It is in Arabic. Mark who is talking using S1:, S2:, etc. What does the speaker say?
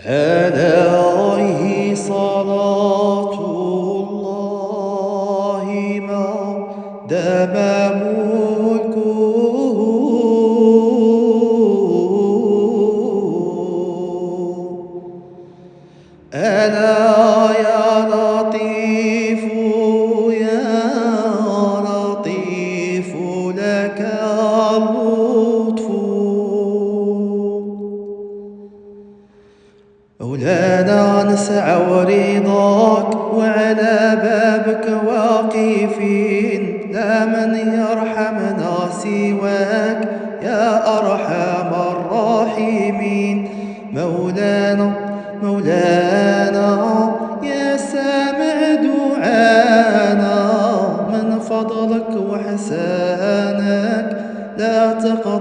S1: عليه صلاة الله ما دام ملكه. ألا يا لطيف يا لطيف لك اللطف. مولانا نسعى ورضاك وعلى بابك واقفين، لا من يرحمنا سواك يا أرحم الراحمين. مولانا مولانا يا سامع دعانا، من فضلك وحسانك لا تقرب